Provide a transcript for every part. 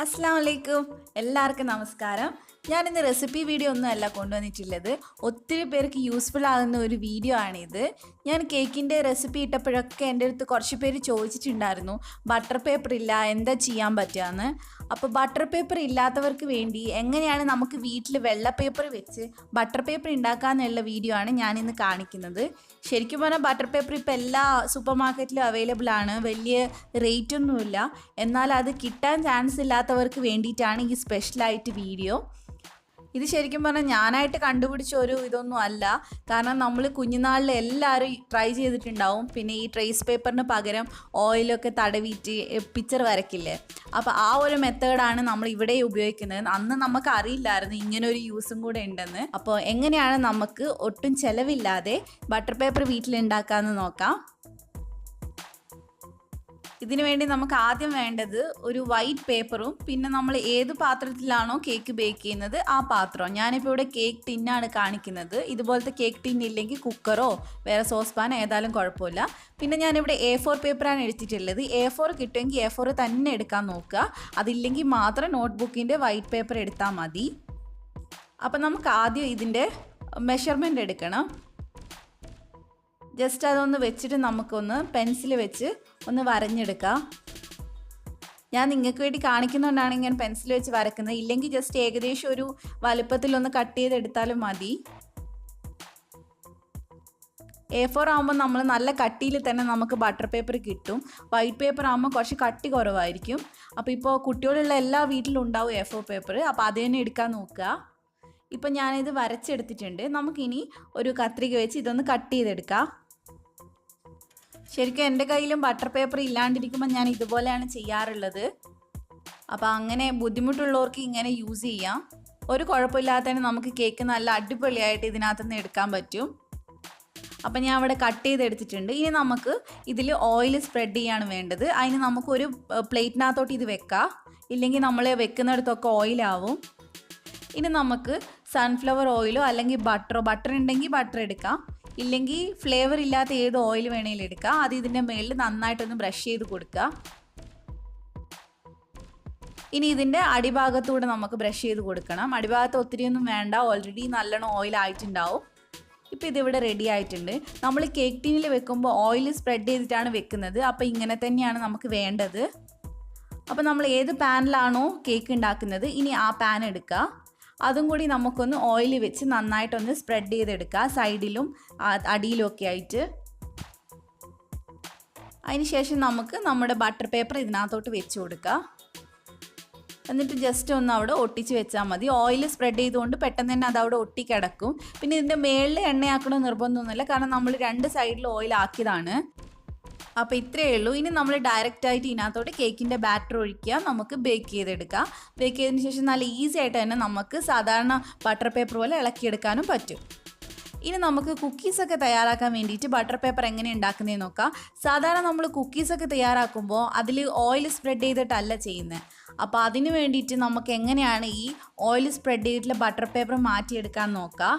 അസ്സാം വലൈക്കും. എല്ലാവർക്കും നമസ്കാരം. ഞാനിന്ന് റെസിപ്പി വീഡിയോ ഒന്നുമല്ല കൊണ്ടുവന്നിട്ടുള്ളത്. ഒത്തിരി പേർക്ക് യൂസ്ഫുൾ ആകുന്ന ഒരു വീഡിയോ ആണിത്. ഞാൻ കേക്കിൻ്റെ റെസിപ്പി ഇട്ടപ്പോഴൊക്കെ എൻ്റെ അടുത്ത് കുറച്ച് പേര് ചോദിച്ചിട്ടുണ്ടായിരുന്നു, ബട്ടർ പേപ്പർ ഇല്ല, എന്താ ചെയ്യാൻ പറ്റുകയെന്ന്. അപ്പോൾ ബട്ടർ പേപ്പർ ഇല്ലാത്തവർക്ക് വേണ്ടി എങ്ങനെയാണ് നമുക്ക് വീട്ടിൽ വെള്ള പേപ്പർ വെച്ച് ബട്ടർ പേപ്പർ ഉണ്ടാക്കാമെന്നുള്ള വീഡിയോ ആണ് ഞാനിന്ന് കാണിക്കുന്നത്. ശരിക്കും പറഞ്ഞാൽ ബട്ടർ പേപ്പർ ഇപ്പോൾ എല്ലാ സൂപ്പർ മാർക്കറ്റിലും അവൈലബിൾ ആണ്. വലിയ റേറ്റ് ഒന്നുമില്ല. എന്നാൽ അത് കിട്ടാൻ ചാൻസ് ഇല്ലാത്തവർക്ക് വേണ്ടിയിട്ടാണ് ഈ സ്പെഷ്യലായിട്ട് വീഡിയോ. ഇത് ശരിക്കും പറഞ്ഞാൽ ഞാനായിട്ട് കണ്ടുപിടിച്ച ഒരു ഇതൊന്നും അല്ല. കാരണം നമ്മൾ കുഞ്ഞുനാളിൽ എല്ലാവരും ട്രൈ ചെയ്തിട്ടുണ്ടാവും. പിന്നെ ഈ ട്രേസ് പേപ്പറിന് പകരം ഓയിലൊക്കെ തടവിയിട്ട് പിക്ചർ വരയ്ക്കില്ലേ, അപ്പോൾ ആ ഒരു മെത്തേഡാണ് നമ്മൾ ഇവിടെ ഉപയോഗിക്കുന്നത്. അന്ന് നമുക്ക് അറിയില്ലായിരുന്നു ഇങ്ങനൊരു യൂസും കൂടെ ഉണ്ടെന്ന്. അപ്പോൾ എങ്ങനെയാണ് നമുക്ക് ഒട്ടും ചിലവില്ലാതെ ബട്ടർ പേപ്പർ വീട്ടിലുണ്ടാക്കാമെന്ന് നോക്കാം. ഇതിനു വേണ്ടി നമുക്ക് ആദ്യം വേണ്ടത് ഒരു വൈറ്റ് പേപ്പറും പിന്നെ നമ്മൾ ഏത് പാത്രത്തിലാണോ കേക്ക് ബേക്ക് ചെയ്യുന്നത് ആ പാത്രം. ഞാനിപ്പോൾ ഇവിടെ കേക്ക് ടിന്നാണ് കാണിക്കുന്നത്. ഇതുപോലത്തെ കേക്ക് ടിൻ ഇല്ലെങ്കിൽ കുക്കറോ വേറെ സോസ് പാനോ ഏതായാലും കുഴപ്പമില്ല. പിന്നെ ഞാനിവിടെ A4 പേപ്പറാണ് എടുത്തിട്ടുള്ളത്. A4 കിട്ടുമെങ്കിൽ A4 തന്നെ എടുക്കാൻ നോക്കുക. അതില്ലെങ്കിൽ മാത്രം നോട്ട്ബുക്കിൻ്റെ വൈറ്റ് പേപ്പർ എടുത്താൽ മതി. അപ്പം നമുക്ക് ആദ്യം ഇതിൻ്റെ മെഷർമെൻറ്റ് എടുക്കണം. ജസ്റ്റ് അതൊന്ന് വെച്ചിട്ട് നമുക്കൊന്ന് പെൻസിൽ വെച്ച് ഒന്ന് വരഞ്ഞെടുക്കാം. ഞാൻ നിങ്ങൾക്ക് വേണ്ടി കാണിക്കുന്നതുകൊണ്ടാണ് ഇങ്ങനെ പെൻസിൽ വെച്ച് വരക്കുന്നത്. ഇല്ലെങ്കിൽ ജസ്റ്റ് ഏകദേശം ഒരു വലുപ്പത്തിലൊന്ന് കട്ട് ചെയ്തെടുത്താലും മതി. A4 ആകുമ്പോൾ നമ്മൾ നല്ല കട്ടിയിൽ തന്നെ നമുക്ക് ബട്ടർ പേപ്പർ കിട്ടും. വൈറ്റ് പേപ്പർ ആകുമ്പോൾ കുറച്ച് കട്ടി കുറവായിരിക്കും. അപ്പോൾ ഇപ്പോൾ കുട്ടികളുള്ള എല്ലാ വീട്ടിലും ഉണ്ടാവും A4 പേപ്പർ. അപ്പോൾ അത് തന്നെ എടുക്കാൻ നോക്കുക. ഇപ്പം ഞാനിത് വരച്ചെടുത്തിട്ടുണ്ട്. നമുക്കിനി ഒരു കത്രിക വെച്ച് ഇതൊന്ന് കട്ട് ചെയ്തെടുക്കാം. ശരിക്കും എൻ്റെ കയ്യിലും ബട്ടർ പേപ്പർ ഇല്ലാണ്ടിരിക്കുമ്പോൾ ഞാൻ ഇതുപോലെയാണ് ചെയ്യാറുള്ളത്. അപ്പോൾ അങ്ങനെ ബുദ്ധിമുട്ടുള്ളവർക്ക് ഇങ്ങനെ യൂസ് ചെയ്യാം. ഒരു കുഴപ്പമില്ലാതെ തന്നെ നമുക്ക് കേക്ക് നല്ല അടിപൊളിയായിട്ട് ഇതിനകത്തുനിന്ന് എടുക്കാൻ പറ്റും. അപ്പോൾ ഞാൻ അവിടെ കട്ട് ചെയ്തെടുത്തിട്ടുണ്ട്. ഇനി നമുക്ക് ഇതിൽ ഓയിൽ സ്പ്രെഡ് ചെയ്യാണ് വേണ്ടത്. അതിന് നമുക്കൊരു പ്ലേറ്റിനകത്തോട്ട് ഇത് വെക്കാം. ഇല്ലെങ്കിൽ നമ്മൾ വെക്കുന്നിടത്തൊക്കെ ഓയിലാവും. ഇനി നമുക്ക് സൺഫ്ലവർ ഓയിലോ അല്ലെങ്കിൽ ബട്ടർ ഉണ്ടെങ്കിൽ ബട്ടർ എടുക്കാം. ഇല്ലെങ്കിൽ ഫ്ലേവർ ഇല്ലാത്ത ഏത് ഓയിൽ വേണമെങ്കിലും എടുക്കാം. അത് ഇതിൻ്റെ മേളിൽ നന്നായിട്ടൊന്ന് ബ്രഷ് ചെയ്ത് കൊടുക്കുക. ഇനി ഇതിൻ്റെ അടിഭാഗത്തൂടെ നമുക്ക് ബ്രഷ് ചെയ്ത് കൊടുക്കണം. അടിഭാഗത്ത് ഒത്തിരിയൊന്നും വേണ്ട, ഓൾറെഡി നല്ലോണം ഓയിൽ ആയിട്ടുണ്ടാവും. ഇപ്പോൾ ഇതിവിടെ റെഡി ആയിട്ടുണ്ട്. നമ്മൾ കേക്ക് ടീനിൽ വെക്കുമ്പോൾ ഓയിൽ സ്പ്രെഡ് ചെയ്തിട്ടാണ് വെക്കുന്നത്. അപ്പോൾ ഇങ്ങനെ തന്നെയാണ് നമുക്ക് വേണ്ടത്. അപ്പോൾ നമ്മൾ ഏത് പാനിലാണോ കേക്ക് ഉണ്ടാക്കുന്നത് ഇനി ആ പാൻ എടുക്കുക. അതും കൂടി നമുക്കൊന്ന് ഓയിൽ വെച്ച് നന്നായിട്ടൊന്ന് സ്പ്രെഡ് ചെയ്തെടുക്കുക, സൈഡിലും അടിയിലും ഒക്കെ ആയിട്ട്. അതിനുശേഷം നമുക്ക് നമ്മുടെ ബട്ടർ പേപ്പർ ഇതിനകത്തോട്ട് വെച്ച് കൊടുക്കുക. എന്നിട്ട് ജസ്റ്റ് ഒന്ന് അവിടെ ഒട്ടിച്ച് വെച്ചാൽ മതി. ഓയിൽ സ്പ്രെഡ് ചെയ്തുകൊണ്ട് പെട്ടെന്ന് തന്നെ അത് അവിടെ ഒട്ടിക്കിടക്കും. പിന്നെ ഇതിൻ്റെ മേളിൽ എണ്ണയാക്കണമെന്ന് നിർബന്ധമൊന്നുമില്ല, കാരണം നമ്മൾ രണ്ട് സൈഡിൽ ഓയിൽ ആക്കിയതാണ്. അപ്പോൾ ഇത്രയേ ഉള്ളൂ. ഇനി നമ്മൾ ഡയറക്റ്റായിട്ട് ഇതിനകത്തോട്ട് കേക്കിൻ്റെ ബാറ്റർ ഒഴിക്കുക. നമുക്ക് ബേക്ക് ചെയ്തെടുക്കാം. ബേക്ക് ചെയ്തതിന് ശേഷം നല്ല ഈസി ആയിട്ട് തന്നെ നമുക്ക് സാധാരണ ബട്ടർ പേപ്പർ പോലെ ഇളക്കിയെടുക്കാനും പറ്റും. ഇനി നമുക്ക് കുക്കീസൊക്കെ തയ്യാറാക്കാൻ വേണ്ടിയിട്ട് ബട്ടർ പേപ്പർ എങ്ങനെ ഉണ്ടാക്കുന്നതെന്ന് നോക്കാം. സാധാരണ നമ്മൾ കുക്കീസൊക്കെ തയ്യാറാക്കുമ്പോൾ അതിൽ ഓയിൽ സ്പ്രെഡ് ചെയ്തിട്ടല്ല ചെയ്യുന്നത്. അപ്പോൾ അതിന് വേണ്ടിയിട്ട് നമുക്ക് എങ്ങനെയാണ് ഈ ഓയിൽ സ്പ്രെഡ് ചെയ്തിട്ടുള്ള ബട്ടർ പേപ്പർ മാറ്റിയെടുക്കാൻ നോക്കാം.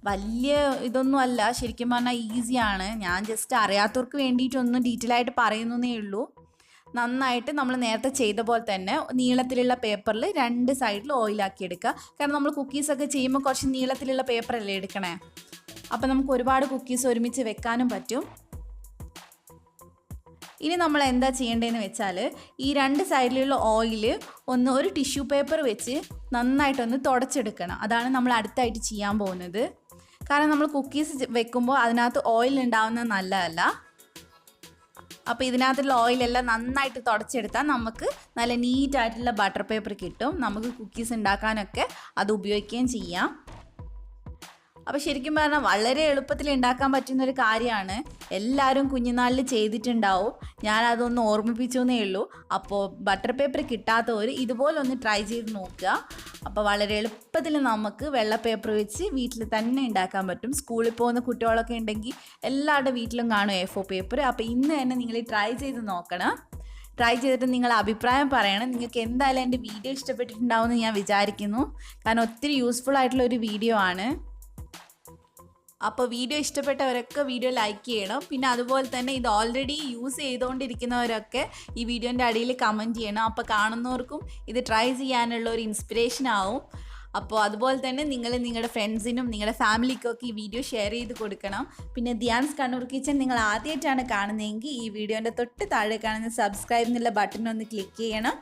വലിയ ഇതൊന്നും അല്ല, ശരിക്കും പറഞ്ഞാൽ ഈസിയാണ്. ഞാൻ ജസ്റ്റ് അറിയാത്തവർക്ക് വേണ്ടിയിട്ടൊന്നും ഡീറ്റെയിൽ ആയിട്ട് പറയുന്നതേ ഉള്ളൂ. നന്നായിട്ട് നമ്മൾ നേരത്തെ ചെയ്ത പോലെ തന്നെ നീളത്തിലുള്ള പേപ്പറിൽ രണ്ട് സൈഡിൽ ഓയിലാക്കി എടുക്കുക. കാരണം നമ്മൾ കുക്കീസൊക്കെ ചെയ്യുമ്പോൾ കുറച്ച് നീളത്തിലുള്ള പേപ്പറല്ലേ എടുക്കണേ. അപ്പോൾ നമുക്ക് ഒരുപാട് കുക്കീസ് ഒരുമിച്ച് വെക്കാനും പറ്റും. ഇനി നമ്മൾ എന്താ ചെയ്യേണ്ടതെന്ന് വെച്ചാൽ ഈ രണ്ട് സൈഡിലുള്ള ഓയിൽ ഒരു ടിഷ്യൂ പേപ്പർ വെച്ച് നന്നായിട്ടൊന്ന് തുടച്ചെടുക്കണം. അതാണ് നമ്മൾ അടുത്തായിട്ട് ചെയ്യാൻ പോകുന്നത്. കാരണം നമ്മൾ കുക്കീസ് വെക്കുമ്പോൾ അതിനകത്ത് ഓയിൽ ഉണ്ടാവുന്നത് നല്ലതല്ല. അപ്പോൾ ഇതിനകത്തുള്ള ഓയിലെല്ലാം നന്നായിട്ട് തുടച്ചെടുത്താൽ നമുക്ക് നല്ല നീറ്റായിട്ടുള്ള ബട്ടർ പേപ്പർ കിട്ടും. നമുക്ക് കുക്കീസ് ഉണ്ടാക്കാനൊക്കെ അത് ഉപയോഗിക്കുകയും ചെയ്യാം. അപ്പോൾ ശരിക്കും പറഞ്ഞാൽ വളരെ എളുപ്പത്തിൽ ഉണ്ടാക്കാൻ പറ്റുന്നൊരു കാര്യമാണ്. എല്ലാവരും കുഞ്ഞുനാളിൽ ചെയ്തിട്ടുണ്ടാവും. ഞാനതൊന്ന് ഓർമ്മിപ്പിച്ചു എന്നേ ഉള്ളൂ. അപ്പോൾ ബട്ടർ പേപ്പർ കിട്ടാത്തവർ ഇതുപോലെ ഒന്ന് ട്രൈ ചെയ്ത് നോക്കുക. അപ്പോൾ വളരെ എളുപ്പത്തിൽ നമുക്ക് വെള്ള പേപ്പർ വെച്ച് വീട്ടിൽ തന്നെ ഉണ്ടാക്കാൻ പറ്റും. സ്കൂളിൽ പോകുന്ന കുട്ടികളൊക്കെ ഉണ്ടെങ്കിൽ എല്ലാവരുടെ വീട്ടിലും കാണും A4 പേപ്പർ. അപ്പോൾ ഇന്ന് തന്നെ നിങ്ങൾ ട്രൈ ചെയ്ത് നോക്കണം. ട്രൈ ചെയ്തിട്ട് നിങ്ങളുടെ അഭിപ്രായം പറയണം. നിങ്ങൾക്ക് എന്തായാലും എൻ്റെ വീഡിയോ ഇഷ്ടപ്പെട്ടിട്ടുണ്ടാവുമെന്ന് ഞാൻ വിചാരിക്കുന്നു. കാരണം ഒത്തിരി യൂസ്ഫുൾ ആയിട്ടുള്ള ഒരു വീഡിയോ ആണ്. അപ്പോൾ വീഡിയോ ഇഷ്ടപ്പെട്ടവരൊക്കെ വീഡിയോ ലൈക്ക് ചെയ്യണം. പിന്നെ അതുപോലെ തന്നെ ഇത് ഓൾറെഡി യൂസ് ചെയ്തുകൊണ്ടിരിക്കുന്നവരൊക്കെ ഈ വീഡിയോൻ്റെ അടിയിൽ കമൻറ്റ് ചെയ്യണം. അപ്പോൾ കാണുന്നവർക്കും ഇത് ട്രൈ ചെയ്യാനുള്ള ഒരു ഇൻസ്പിറേഷൻ ആവും. അപ്പോൾ അതുപോലെ തന്നെ നിങ്ങൾ നിങ്ങളുടെ ഫ്രണ്ട്സിനും നിങ്ങളുടെ ഫാമിലിക്കൊക്കെ ഈ വീഡിയോ ഷെയർ ചെയ്ത് കൊടുക്കണം. പിന്നെ ധ്യാൻസ് കണ്ണൂർ കിച്ചൻ നിങ്ങൾ ആദ്യമായിട്ടാണ് കാണുന്നതെങ്കിൽ ഈ വീഡിയോൻ്റെ തൊട്ട് താഴെ കാണുന്ന സബ്സ്ക്രൈബ് എന്നുള്ള ബട്ടൺ ഒന്ന് ക്ലിക്ക് ചെയ്യണം.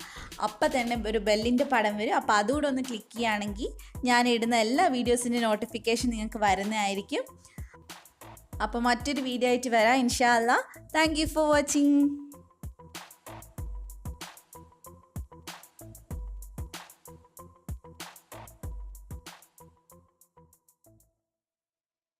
അപ്പോൾ തന്നെ ഒരു ബെല്ലിൻ്റെ പടം വരും. അപ്പോൾ അതുകൂടെ ഒന്ന് ക്ലിക്ക് ചെയ്യുകയാണെങ്കിൽ ഞാൻ ഇടുന്ന എല്ലാ വീഡിയോസിൻ്റെ നോട്ടിഫിക്കേഷൻ നിങ്ങൾക്ക് വരുന്നതായിരിക്കും. അപ്പോൾ മറ്റൊരു വീഡിയോ ആയിട്ട് വരാം ഇൻഷാ അല്ലാ. Thank you for watching.